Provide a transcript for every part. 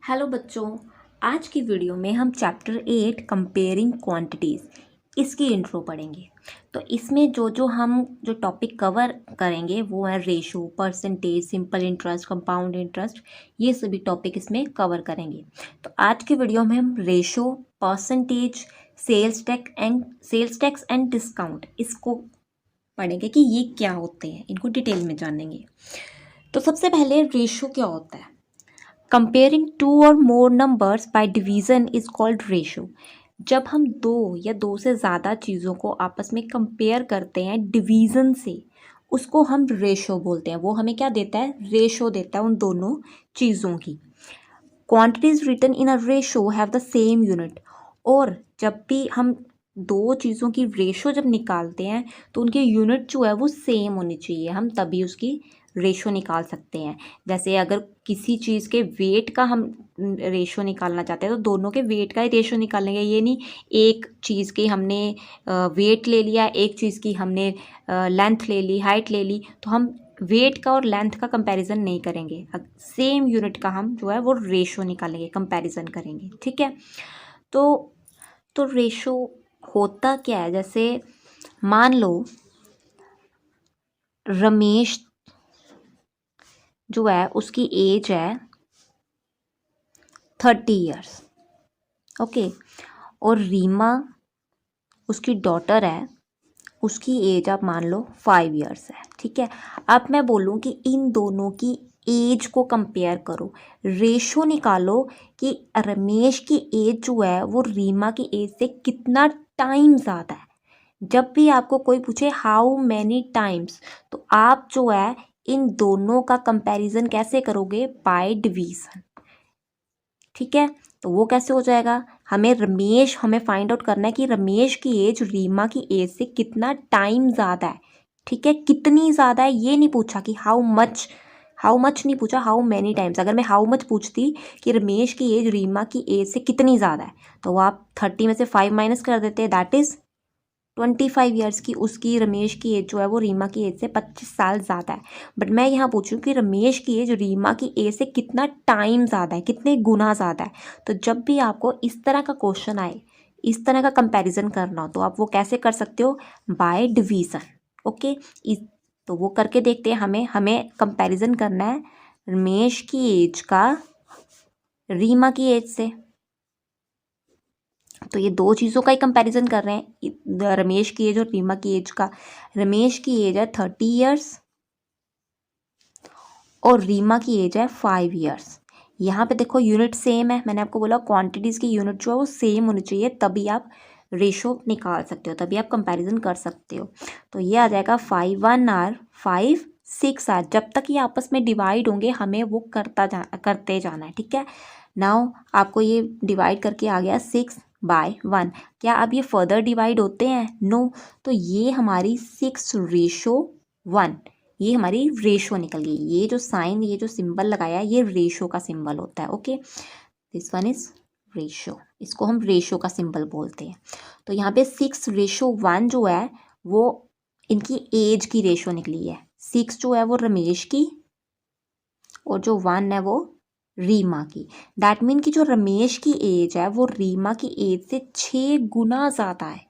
Hello बच्चों, आज की वीडियो में हम चैप्टर 8 कंपेयरिंग क्वांटिटीज़ इसकी इंट्रो पढ़ेंगे। तो इसमें जो टॉपिक कवर करेंगे वो है ratio, percentage, simple interest, compound interest, ये सभी टॉपिक इसमें कवर करेंगे। तो आज की वीडियो में हम ratio, percentage, sales tax and discount इसको पढ़ेंगे कि ये क्या होते हैं, इनको डिटेल में जानेंगे। तो सबसे पहले रेशो क्या होता है। कंपेयरिंग टू और मोर numbers by division is called ratio. जब हम दो या दो से ज़्यादा चीज़ों को आपस में कंपेयर करते हैं डिवीज़न से, उसको हम रेशो बोलते हैं। वो हमें क्या देता है? रेशो देता है उन दोनों चीज़ों की। Quantities written in a ratio have the same unit. और जब भी हम दो चीज़ों की रेशो जब निकालते हैं तो उनकी यूनिट जो है वो सेम होनी चाहिए, हम तभी उसकी रेशो निकाल सकते हैं। जैसे अगर किसी चीज़ के वेट का हम रेशो निकालना चाहते हैं तो दोनों के वेट का ही रेशो निकालेंगे। ये नहीं एक चीज़ की हमने वेट ले लिया, एक चीज़ की हमने लेंथ ले ली, हाइट ले ली, तो हम वेट का और लेंथ का कंपैरिजन नहीं करेंगे। सेम यूनिट का हम जो है वो रेशो निकालेंगे, कंपैरिजन करेंगे। ठीक है। तो रेशो होता क्या है? जैसे मान लो रमेश जो है उसकी एज है 30 ईयर्स, ओके, और रीमा उसकी डॉटर है, उसकी एज आप मान लो 5 ईयर्स है। ठीक है। अब मैं बोलूँ कि इन दोनों की एज को कंपेयर करो, रेशो निकालो कि रमेश की एज जो है वो रीमा की एज से कितना टाइम ज़्यादा है। जब भी आपको कोई पूछे हाउ मैनी टाइम्स, तो आप जो है इन दोनों का कंपैरिजन कैसे करोगे? By division. ठीक है। तो वो कैसे हो जाएगा? हमें फाइंड आउट करना है कि रमेश की एज रीमा की एज से कितना टाइम ज़्यादा है। ठीक है, कितनी ज़्यादा है ये नहीं पूछा कि हाउ मच नहीं पूछा, हाउ मैनी टाइम्स। अगर मैं हाउ मच पूछती कि रमेश की एज रीमा की एज से कितनी ज़्यादा है, तो वो आप 30 में से 5 माइनस कर देते, दैट इज़ 25 ईयर्स की। उसकी रमेश की एज जो है वो रीमा की एज से 25 साल ज़्यादा है। बट मैं यहाँ पूछूँ कि रमेश की एज रीमा की एज से कितना टाइम ज़्यादा है, कितने गुना ज़्यादा है। तो जब भी आपको इस तरह का क्वेश्चन आए, इस तरह का कंपैरिजन करना हो, तो आप वो कैसे कर सकते हो? Bye division. ओके, तो वो करके देखते हैं। हमें कंपैरिजन करना है रमेश की एज का रीमा की एज से। तो ये दो चीज़ों का ही कंपैरिजन कर रहे हैं, रमेश की एज और रीमा की एज का। रमेश की एज है 30 ईयर्स और रीमा की एज है 5 ईयर्स। यहाँ पे देखो यूनिट सेम है। मैंने आपको बोला क्वांटिटीज़ की यूनिट जो है वो सेम होनी चाहिए, तभी आप रेशो निकाल सकते हो, तभी आप कंपैरिजन कर सकते हो। तो ये आ जाएगा 5 1 आर 5 6 आर। जब तक ये आपस में डिवाइड होंगे हमें वो करते जाना है। ठीक है। नाउ आपको ये डिवाइड करके आ गया 6/1। क्या अब ये फर्दर डिवाइड होते हैं? नो। तो ये हमारी 6:1, ये हमारी रेशो निकल गई। ये जो साइन, ये जो सिंबल लगाया है, ये रेशो का सिंबल होता है। Okay, this one is ratio, इसको हम रेशो का सिंबल बोलते हैं। तो यहाँ पे 6:1 जो है वो इनकी एज की रेशो निकली है। 6 जो है वो रमेश की और जो 1 है वो रीमा की। दैट मीन कि जो रमेश की एज है वो रीमा की एज से 6 गुना ज़्यादा है,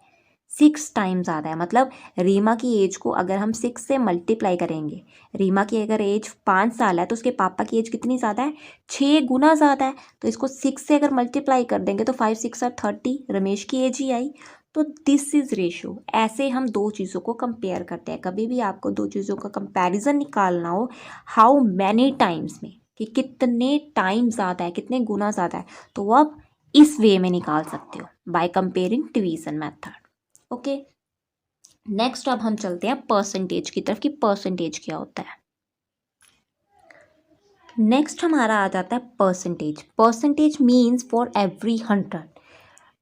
6 टाइम ज़्यादा है। मतलब रीमा की एज को अगर हम 6 से मल्टीप्लाई करेंगे, रीमा की अगर एज 5 साल है तो उसके पापा की एज कितनी ज़्यादा है? 6 गुना ज़्यादा है। तो इसको 6 से अगर मल्टीप्लाई कर देंगे तो 5 6 आर 30, रमेश की एज ही आई। तो दिस इज़ रेशो। ऐसे हम दो चीज़ों को कंपेयर करते हैं। कभी भी आपको दो चीज़ों का कंपैरिजन निकालना हो, हाउ मैनी टाइम्स में, कि कितने टाइम ज़्यादा है, कितने गुना ज़्यादा है, तो वो आप इस वे में निकाल सकते हो, by comparing division method. Okay, next अब हम चलते हैं परसेंटेज की तरफ कि परसेंटेज क्या होता है। नेक्स्ट हमारा आ जाता है percentage. Percentage means for every 100।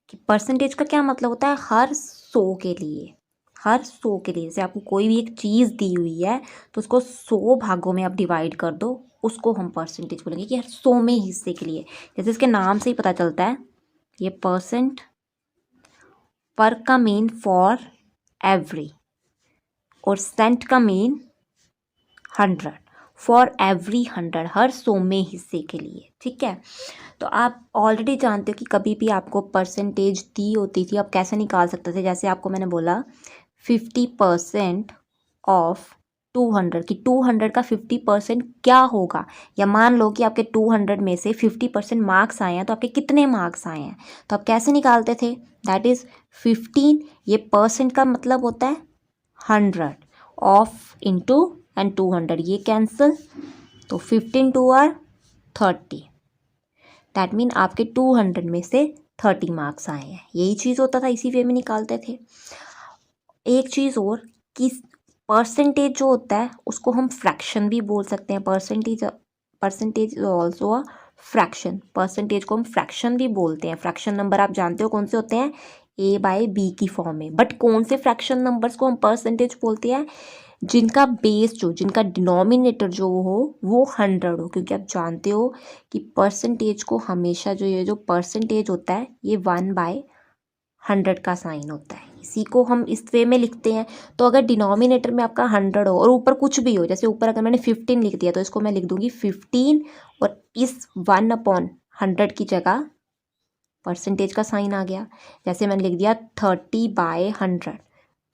कि परसेंटेज का क्या मतलब होता है? हर 100 के लिए, हर 100 के लिए। जैसे आपको कोई भी एक चीज़ दी हुई है तो उसको 100 भागों में आप डिवाइड कर दो, उसको हम परसेंटेज बोलेंगे कि हर 100वें हिस्से के लिए। जैसे इसके नाम से ही पता चलता है, ये परसेंट, पर का मीन फॉर एवरी, और सेंट का मीन 100। फॉर एवरी 100, हर 100वें हिस्से के लिए, ठीक है। तो आप ऑलरेडी जानते हो कि कभी भी आपको परसेंटेज दी होती थी, आप कैसे निकाल सकते थे। जैसे आपको मैंने बोला 50% ऑफ 200, कि 200 का 50% क्या होगा, या मान लो कि आपके 200 में से 50% मार्क्स आए हैं, तो आपके कितने मार्क्स आए हैं। तो आप कैसे निकालते थे, दैट इज़ 15, ये परसेंट का मतलब होता है 100, ऑफ इंटू एंड 200, ये कैंसिल, तो 15 2 आर 30, दैट मीन आपके 200 में से 30 मार्क्स आए हैं। यही चीज़ होता था, इसी वे में निकालते थे। एक चीज़ और कि परसेंटेज जो होता है उसको हम फ्रैक्शन भी बोल सकते हैं। Percentage also a fraction, percentage को हम फ्रैक्शन भी बोलते हैं। फ्रैक्शन नंबर आप जानते हो कौन से होते हैं, A/B की फॉर्म में। बट कौन से फ्रैक्शन नंबर्स को हम परसेंटेज बोलते हैं, जिनका बेस जिनका डिनोमिनेटर जो हो वो 100 हो, क्योंकि आप जानते हो कि परसेंटेज को हमेशा ये जो परसेंटेज होता है ये 1/100 का साइन होता है। इसी को हम इस वे में लिखते हैं। तो अगर डिनोमिनेटर में आपका 100 हो और ऊपर कुछ भी हो, जैसे ऊपर अगर मैंने 15 लिख दिया तो इसको मैं लिख दूंगी 15, और इस 1/100 की जगह परसेंटेज का साइन आ गया। जैसे मैंने लिख दिया 30/100,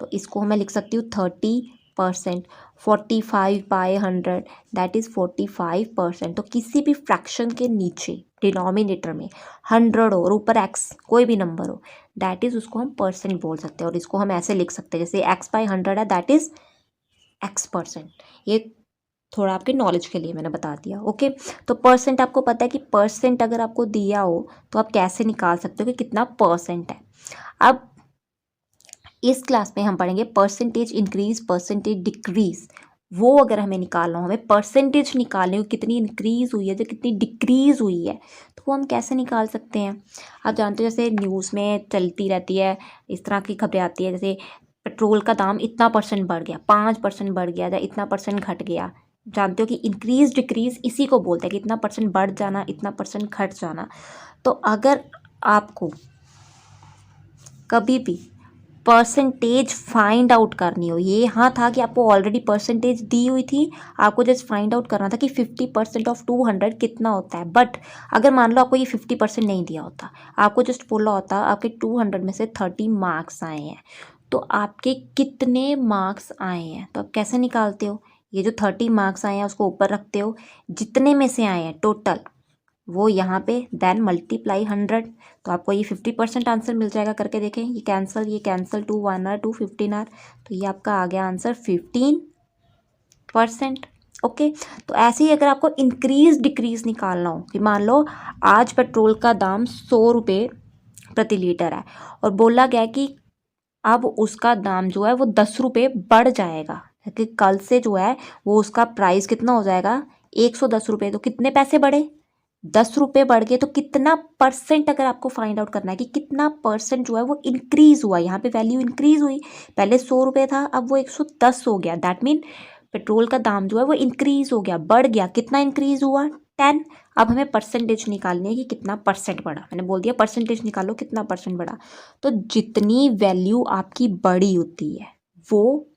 तो इसको मैं लिख सकती हूँ 30%। 45/100 दैट इज़ 45%। तो किसी भी फ्रैक्शन के नीचे डिनोमिनेटर में 100 हो और ऊपर x कोई भी नंबर हो, दैट इज़ उसको हम परसेंट बोल सकते हैं। और इसको हम ऐसे लिख सकते हैं, जैसे x/100 है, दैट इज़ x%। ये थोड़ा आपके नॉलेज के लिए मैंने बता दिया, ओके। तो परसेंट आपको पता है कि परसेंट अगर आपको दिया हो तो आप कैसे निकाल सकते हो कि कितना परसेंट है। अब इस क्लास में हम पढ़ेंगे परसेंटेज इंक्रीज, परसेंटेज डिक्रीज। वो अगर हमें निकालना हो, हमें परसेंटेज निकालनी हो कितनी इंक्रीज हुई है, जो कितनी डिक्रीज हुई है, तो वो हम कैसे निकाल सकते हैं। आप जानते हो जैसे न्यूज़ में चलती रहती है, इस तरह की खबरें आती है, जैसे पेट्रोल का दाम इतना % बढ़ गया, 5% बढ़ गया, या इतना % घट गया। जानते हो कि इंक्रीज डिक्रीज इसी को बोलते हैं कि इतना % बढ़ जाना, इतना % घट जाना। तो अगर आपको कभी भी परसेंटेज फाइंड आउट करनी हो, ये यहाँ था कि आपको ऑलरेडी परसेंटेज दी हुई थी, आपको जस्ट फाइंड आउट करना था कि 50% ऑफ 200 कितना होता है। बट अगर मान लो आपको ये 50% नहीं दिया होता, आपको जस्ट बोला होता आपके 200 में से 30 मार्क्स आए हैं, तो आपके कितने मार्क्स आए हैं, तो आप कैसे निकालते हो। ये जो 30 मार्क्स आए हैं उसको ऊपर रखते हो, जितने में से आए हैं टोटल वो यहाँ पे देन मल्टीप्लाई 100, तो आपको ये 50% आंसर मिल जाएगा। करके देखें, ये कैंसिल 2 1 आर 2 15 आर, तो ये आपका आ गया आंसर 15%, ओके। तो ऐसे ही अगर आपको इंक्रीज डिक्रीज निकालना हो कि मान लो आज पेट्रोल का दाम 100 रुपये प्रति लीटर है और बोला गया कि अब उसका दाम जो है वो 10 रुपये बढ़ जाएगा, क्योंकि कल से जो है वो उसका प्राइस कितना हो जाएगा 110 रुपये। तो कितने पैसे बढ़े, 10 रुपये बढ़ गए। तो कितना % अगर आपको फाइंड आउट करना है कि कितना % जो है वो इंक्रीज हुआ, यहाँ पे वैल्यू इंक्रीज हुई, पहले 100 रुपये था अब वो 110 हो गया, दैट मीन पेट्रोल का दाम जो है वो इंक्रीज हो गया, बढ़ गया। कितना इंक्रीज हुआ, 10। अब हमें परसेंटेज निकालनी है कि कितना % बढ़ा। मैंने बोल दिया परसेंटेज निकालो कितना % बढ़ा। तो जितनी वैल्यू आपकी बड़ी होती है वो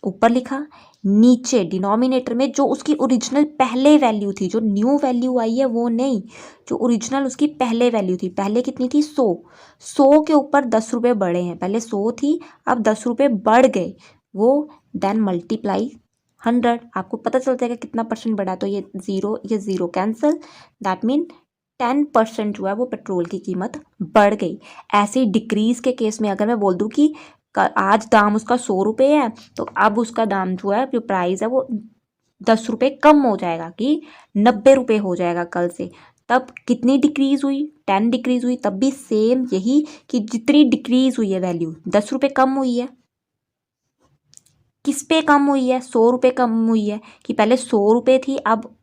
ऊपर लिखा, नीचे डिनोमिनेटर में जो उसकी ओरिजिनल पहले वैल्यू थी, जो न्यू वैल्यू आई है वो नहीं, जो ओरिजिनल उसकी पहले वैल्यू थी, पहले कितनी थी 100 के ऊपर 10 रुपये बढ़े हैं, पहले 100 थी अब 10 रुपये बढ़ गए, वो देन मल्टीप्लाई 100, आपको पता चल जाएगा कितना % बढ़ा। तो ये ज़ीरो कैंसिल, दैट मीन 10% जो है वो पेट्रोल की कीमत बढ़ गई। ऐसे ही डिक्रीज के केस में अगर मैं बोल दूँ कि आज दाम उसका 100 रुपये है, तो अब उसका दाम जो है, जो प्राइस है वो 10 रुपये कम हो जाएगा कि 90 रुपये हो जाएगा कल से। तब कितनी डिक्रीज हुई, 10 डिक्रीज हुई। तब भी सेम यही कि जितनी डिक्रीज हुई है वैल्यू, 10 रुपये कम हुई है। किस पे कम हुई है, 100 रुपये कम हुई है, कि पहले 100 रुपये थी अब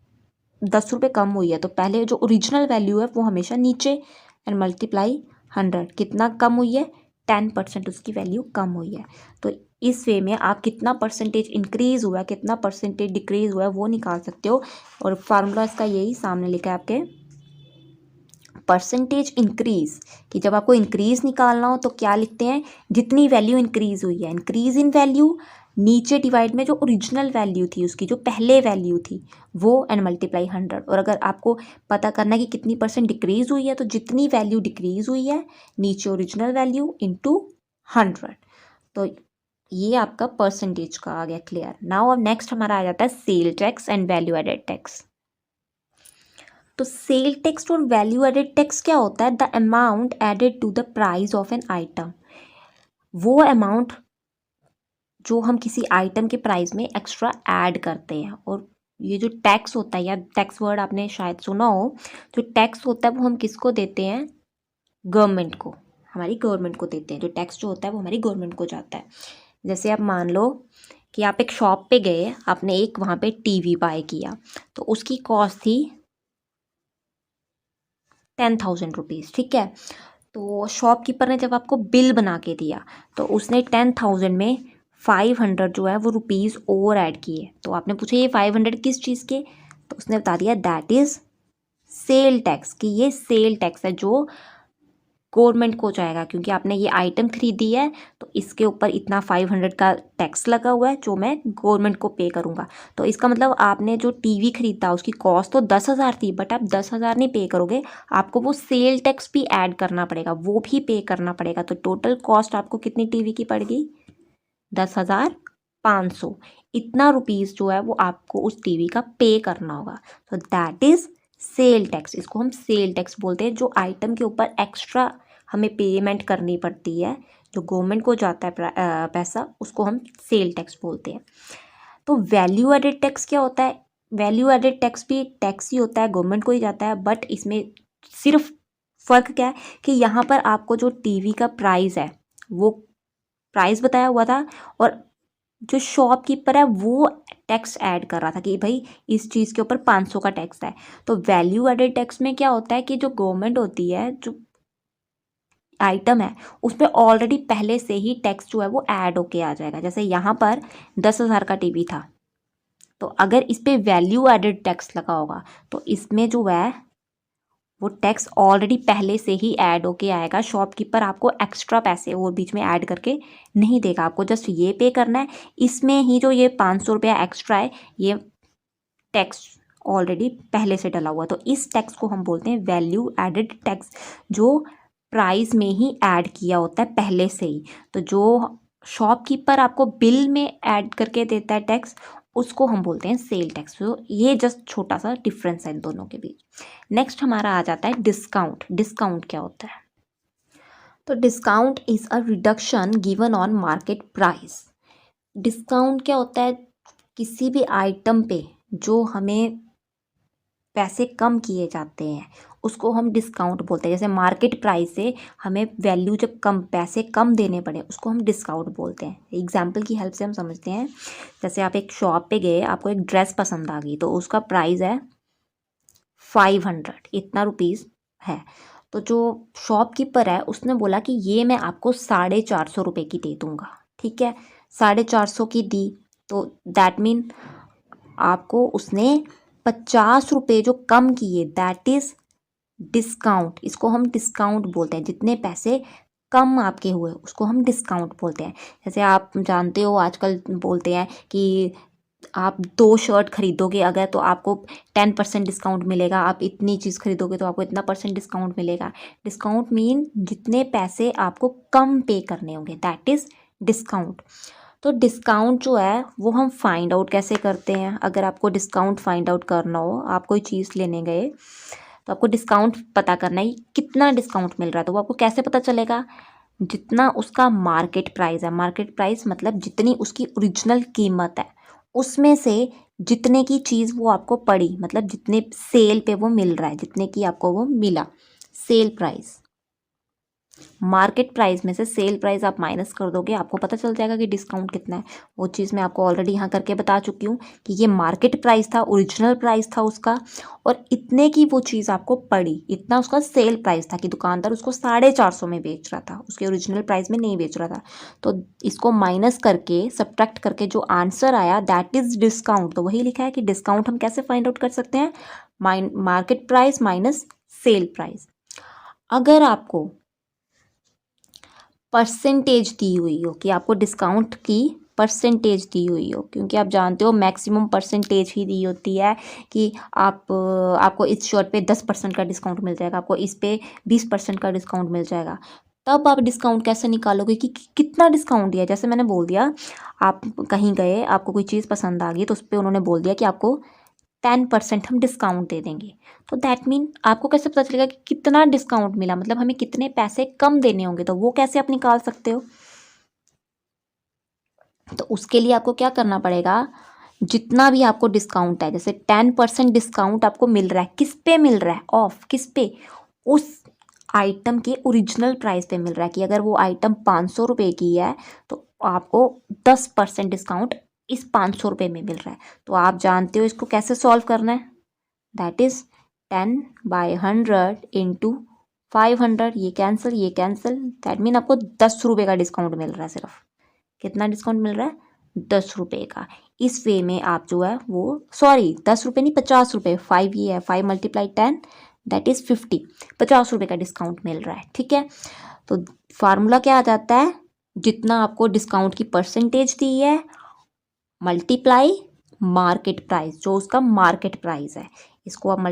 10 रुपये कम हुई है। तो पहले जो ओरिजिनल वैल्यू है वो हमेशा नीचे, एंड मल्टीप्लाई 100, कितना कम हुई है, 10% उसकी वैल्यू कम हुई है। तो इस वे में आप कितना % इंक्रीज हुआ है, कितना % डिक्रीज हुआ है वो निकाल सकते हो। और फार्मूला इसका यही सामने लिखा है आपके, परसेंटेज इंक्रीज, कि जब आपको इंक्रीज निकालना हो तो क्या लिखते हैं, जितनी वैल्यू इंक्रीज हुई है, इंक्रीज इन वैल्यू नीचे डिवाइड में जो ओरिजिनल वैल्यू थी उसकी, जो पहले वैल्यू थी वो, एंड मल्टीप्लाई 100। और अगर आपको पता करना है कि कितनी % डिक्रीज़ हुई है, तो जितनी वैल्यू डिक्रीज़ हुई है नीचे ओरिजिनल वैल्यू इंटू 100। तो ये आपका परसेंटेज का आ गया क्लियर। नाउ अब नेक्स्ट हमारा आ जाता है sale tax and value added tax. तो सेल टैक्स और वैल्यू एडेड टैक्स क्या होता है? The amount added to the price of an item, वो अमाउंट जो हम किसी आइटम के प्राइस में एक्स्ट्रा ऐड करते हैं। और ये जो टैक्स होता है, या टैक्स वर्ड आपने शायद सुना हो, जो टैक्स होता है वो हम किसको देते हैं? गवर्नमेंट को, हमारी गवर्नमेंट को देते हैं। जो टैक्स जो होता है वो हमारी गवर्नमेंट को जाता है। जैसे आप मान लो कि आप एक शॉप पे गए, आपने एक वहाँ पे टीवी बाय किया, तो उसकी कॉस्ट थी 10,000 रुपीज़, ठीक है। तो शॉपकीपर ने जब आपको बिल बना के दिया, तो उसने 10,000 में 500 जो है वो रुपीज़ और ऐड किए। तो आपने पूछा ये 500 किस चीज़ के? तो उसने बता दिया दैट इज़ सेल टैक्स, कि ये सेल टैक्स है जो गवर्नमेंट को जाएगा, क्योंकि आपने ये आइटम खरीदी है तो इसके ऊपर इतना 500 का टैक्स लगा हुआ है जो मैं गवर्नमेंट को पे करूँगा। तो इसका मतलब आपने जो टीवी खरीदा उसकी कॉस्ट तो 10,000 थी, बट आप 10,000 नहीं पे करोगे, आपको वो सेल टैक्स भी ऐड करना पड़ेगा, वो भी पे करना पड़ेगा। तो टोटल कॉस्ट आपको कितनी टीवी की पड़ेगी? 10,500। इतना रुपीज़ जो है वो आपको उस टीवी का पे करना होगा। तो दैट इज़ सेल टैक्स। इसको हम सेल टैक्स बोलते हैं। जो आइटम के ऊपर एक्स्ट्रा हमें पेमेंट करनी पड़ती है, जो गवर्नमेंट को जाता है पैसा, उसको हम सेल टैक्स बोलते हैं। तो वैल्यू एडेड टैक्स क्या होता है? वैल्यू एडेड टैक्स भी टैक्स ही होता है, गवर्नमेंट को ही जाता है, बट इसमें सिर्फ फ़र्क क्या है कि यहाँ पर आपको जो टीवी का प्राइस है वो प्राइस बताया हुआ था, और जो शॉपकीपर है वो टैक्स ऐड कर रहा था कि भाई इस चीज़ के ऊपर 500 का टैक्स है। तो वैल्यू एडेड टैक्स में क्या होता है कि जो गवर्नमेंट होती है, जो आइटम है उस पर ऑलरेडी पहले से ही टैक्स जो है वो ऐड होके आ जाएगा। जैसे यहाँ पर 10,000 का टीवी था, तो अगर इस पर वैल्यू एडेड टैक्स लगा होगा तो इसमें जो है वो टैक्स ऑलरेडी पहले से ही ऐड होके आएगा। शॉपकीपर आपको एक्स्ट्रा पैसे और बीच में ऐड करके नहीं देगा, आपको जस्ट ये पे करना है। इसमें ही जो ये 500 रुपया एक्स्ट्रा है, ये टैक्स ऑलरेडी पहले से डला हुआ। तो इस टैक्स को हम बोलते हैं वैल्यू एडेड टैक्स, जो प्राइस में ही ऐड किया होता है पहले से ही। तो जो शॉपकीपर आपको बिल में ऐड करके देता है टैक्स, उसको हम बोलते हैं सेल टैक्स। तो ये जस्ट छोटा सा डिफरेंस है इन दोनों के बीच। नेक्स्ट हमारा आ जाता है डिस्काउंट। डिस्काउंट क्या होता है? तो discount is a reduction given on market price. Discount क्या होता है? किसी भी आइटम पे जो हमें पैसे कम किए जाते हैं उसको हम डिस्काउंट बोलते हैं। जैसे मार्केट प्राइस से हमें वैल्यू जब कम, पैसे कम देने पड़े, उसको हम डिस्काउंट बोलते हैं। एग्जाम्पल की हेल्प से हम समझते हैं। जैसे आप एक शॉप पे गए, आपको एक ड्रेस पसंद आ गई, तो उसका प्राइस है 500, इतना रुपीज़ है। तो जो शॉपकीपर है उसने बोला कि ये मैं आपको 450 रुपये की दे दूँगा, ठीक है। 450 की दी, तो दैट मीन आपको उसने 50 रुपये जो कम किए, दैट इज़ डिस्काउंट। इसको हम डिस्काउंट बोलते हैं। जितने पैसे कम आपके हुए उसको हम डिस्काउंट बोलते हैं। जैसे आप जानते हो आजकल बोलते हैं कि आप 2 शर्ट खरीदोगे अगर, तो आपको 10% डिस्काउंट मिलेगा, आप इतनी चीज़ खरीदोगे तो आपको इतना % डिस्काउंट मिलेगा। डिस्काउंट मीन जितने पैसे आपको कम पे करने होंगे, दैट इज़ डिस्काउंट। तो डिस्काउंट जो है वो हम फाइंड आउट कैसे करते हैं? अगर आपको डिस्काउंट फाइंड आउट करना हो, आप कोई चीज़ लेने गए तो आपको डिस्काउंट पता करना है कितना डिस्काउंट मिल रहा है। तो वो आपको कैसे पता चलेगा? जितना उसका मार्केट प्राइस है। मार्केट प्राइस मतलब जितनी उसकी ओरिजिनल कीमत है उसमें से जितने की चीज़ वो आपको पड़ी, मतलब जितने सेल पे वो मिल रहा है, जितने की आपको वो मिला, सेल प्राइस। मार्केट प्राइस में से सेल प्राइस आप माइनस कर दोगे, आपको पता चल जाएगा कि डिस्काउंट कितना है। वो चीज़ मैं आपको ऑलरेडी यहाँ करके बता चुकी हूँ कि ये मार्केट प्राइस था, ओरिजिनल प्राइस था उसका, और इतने की वो चीज़ आपको पड़ी, इतना उसका सेल प्राइस था कि दुकानदार उसको 450 में बेच रहा था, उसके ओरिजिनल प्राइस में नहीं बेच रहा था। तो इसको माइनस करके, सब्ट्रैक्ट करके जो आंसर आया दैट इज़ डिस्काउंट। तो वही लिखा है कि डिस्काउंट हम कैसे फाइंड आउट कर सकते हैं? Market price minus sale price. अगर आपको परसेंटेज दी हुई हो कि आपको डिस्काउंट की परसेंटेज दी हुई हो, क्योंकि आप जानते हो मैक्सिमम परसेंटेज ही दी होती है कि आपको इस शर्ट पे 10% का डिस्काउंट मिल जाएगा, आपको इस पे 20% का डिस्काउंट मिल जाएगा। तब आप डिस्काउंट कैसे निकालोगे कि कितना डिस्काउंट दिया। जैसे मैंने बोल दिया, आप कहीं गए, आपको कोई चीज़ पसंद आ गई, तो उस पर उन्होंने बोल दिया कि आपको 10% हम डिस्काउंट दे देंगे। तो दैट मीन आपको कैसे पता चलेगा कि कितना डिस्काउंट मिला, मतलब हमें कितने पैसे कम देने होंगे, तो वो कैसे आप निकाल सकते हो। तो उसके लिए आपको क्या करना पड़ेगा, जितना भी आपको डिस्काउंट है, जैसे 10% डिस्काउंट आपको मिल रहा है, किस पे मिल रहा है, ऑफ किस पे, उस आइटम के ओरिजिनल प्राइस पे मिल रहा है। कि अगर वो आइटम 500 रुपये की है तो आपको 10% डिस्काउंट इस 500 रुपये में मिल रहा है। तो आप जानते हो इसको कैसे सॉल्व करना है, दैट इज़ 10/100 इंटू 500। ये कैंसिल, दैट मीन आपको 10 रुपये का डिस्काउंट मिल रहा है। सिर्फ कितना डिस्काउंट मिल रहा है, 10 रुपये का। इस वे में आप जो है वो, सॉरी 10 रुपये नहीं, 50 रुपये, 5 ये है, 5 × 10 दैट इज़ 50, 50 रुपये का डिस्काउंट मिल रहा है। ठीक है, तो फार्मूला क्या आ जाता है, जितना आपको डिस्काउंट की परसेंटेज दी है मल्टीप्लाई मार्केट प्राइस, जो उसका मार्केट प्राइस है। इसको आप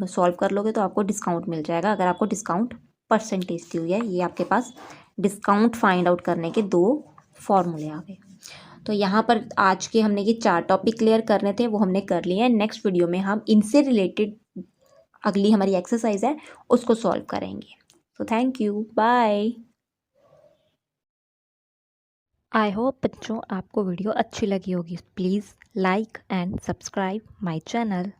सॉल्व कर लोगे तो आपको डिस्काउंट मिल जाएगा, अगर आपको डिस्काउंट परसेंटेज दी हुई है। ये आपके पास डिस्काउंट फाइंड आउट करने के 2 फॉर्मूले आ गए। तो यहाँ पर आज के हमने ये 4 टॉपिक क्लियर करने थे, वो हमने कर लिए हैं। नेक्स्ट वीडियो में हम इनसे रिलेटेड अगली हमारी एक्सरसाइज है उसको सॉल्व करेंगे। तो thank you, bye. I hope बच्चों आपको वीडियो अच्छी लगी होगी। Please like and subscribe my channel.